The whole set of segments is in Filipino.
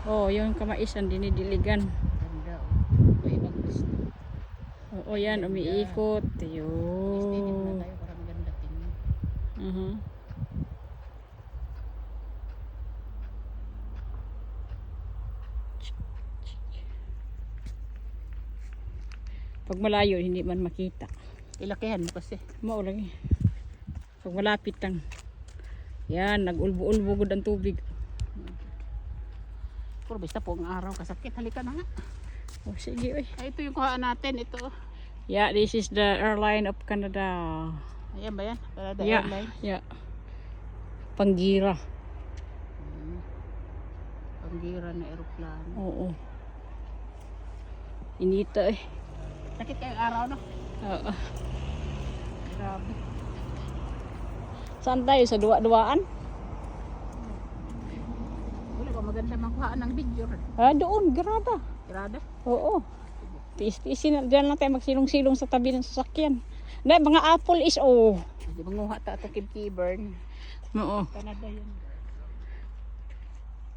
Oh, yung kamais ang dinidiligan. Ganda oh. May ibang gusto. Oo, yan, umiikot. Istinig na Yun. tayo para maganda tingin. Pag malayo, hindi man makita. Ilakihan mo kasi. Maulang eh. Pag malapit lang. Yan, nag-ulbo-ulbo gud ang tubig. Pero basta po ang araw kasakit. Halika na nga. Oh, sige, oy. Ay, ito yung kuhaan natin. Ito. Yeah, this is the airline of Canada. Ayan ba yan? Canada Yeah, Airlines. yeah. Panggira. Panggira na aeroplano. Oo. Inita eh. Sakit kayong araw, no? Oo. Grabe. Saan tayo? Sa duwa-duwaan? Wala ba maganda makuhaan ng video? Ah, doon, grada. Grada? Oo. Tiis-tiisin. Diyan lang tayo magsilong-silong sa tabi ng sasakyan. Dahil mga apple is oh. Di ba nguha ta ito Kibkibern? Oo. Canada yun.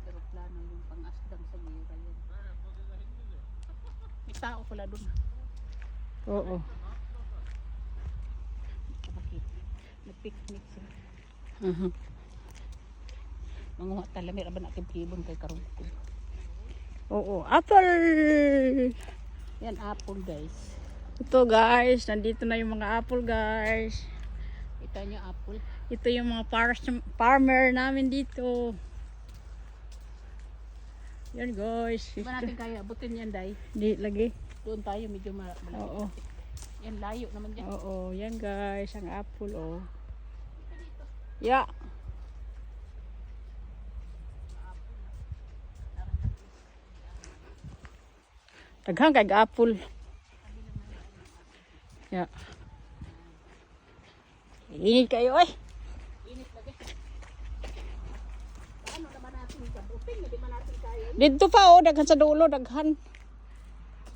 Aeroplano yung pang-asdang sa gira yun. May tao pala dun. Oo. Bakit? Nag-picnic sila. Uh-huh. Manguha ta lamir ba na Kibkibern kay karon ko. Oo. Apple! Yan apple guys. Ito guys, nandito na yung mga apple guys. Kita nyo apple. Ito yung mga farmer namin dito. Yan guys. Di ba natin kaya abutin yan day? Di lagi. Doon tayo medyo malapit. Oo. Yan layo naman dyan. Oo, yan guys, ang apple oh. Yeah. Daghang kay apple. Yeah. Init kayo eh. Init lagi. Paano naman natin abutin? Hindi ba natin kaya? Dito pa oh, daghan sa dulo, daghan.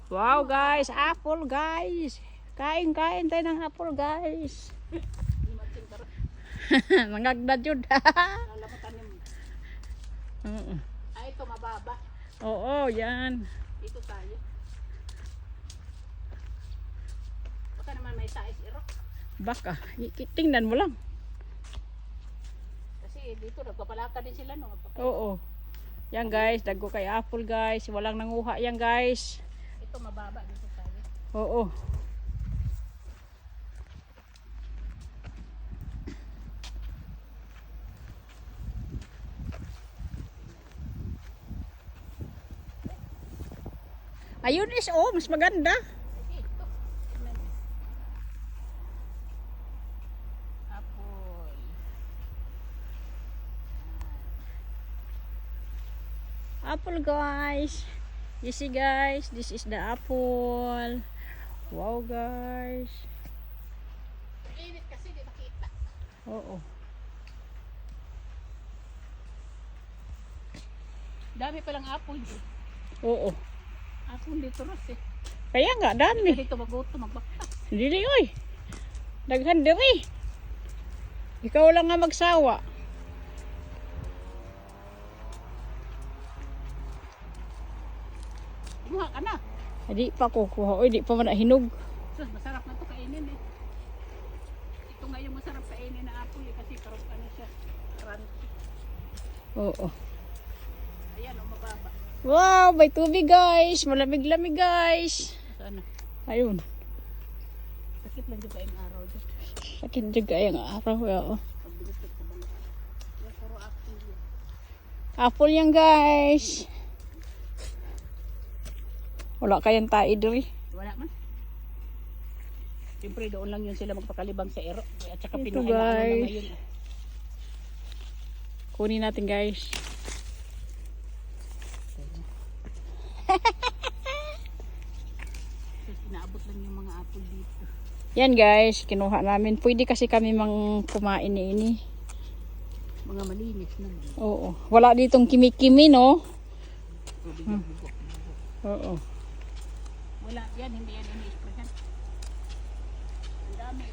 Wow guys, apple guys. Kain-kain tayo ng apple guys. Nangagda jud. Lalamutan yung... Oo. Ah, ito mababa. Oo, yan. Dito tayo. Baka naman may sais irok. Baka, tingnan mo lang. Kasi dito nagpapalaka din sila no. Oo. Yan guys, dagko kay apple guys. Walang nanguha yan guys. Ito mababa dito tayo. Oo. Ayun is oh, mas maganda. Ito. Apple. Apple guys. You see guys, this is the apple. Wow guys. Init kasi di makita. Oo. Dami palang apple dito. Oo. Apple dito ros eh. Kaya nga dami. Dito maguto magbaktas. Dili oy. Daghan diri. Ikaw lang nga magsawa. Kumuha ka na. Di pa ko kuha. Oy, di pa man na hinog. Sus, masarap na to kainin eh. Ito nga yung masarap kainin na apple eh. Kasi parang ano siya. Crunchy. Oo. Ayan o, mababa. Wow, may tubig guys. Malamig-lamig guys. Sana. Ayun. Sakit lang dito yung araw dito. Sakit juga yung araw. Oo. Pagbilikit sa balik. Yan, puro apple yan. Apple yan guys. Wala kayang tae diri. Wala man. Siyempre doon lang yun sila magpakalibang sa ero. At saka Ito, pinuhay na ano na guys. ngayon. Kunin natin guys. Tapos inaabot lang yung mga apple dito. Yan guys, kinuha namin. Pwede kasi kami mang kumain ni ini. Mga malinis naman. Oo. Wala ditong kimi-kimi no? Tubig Hmm. yung bubok. Oo. Wala yan, hindi yan ini-sprayan. Ang dami.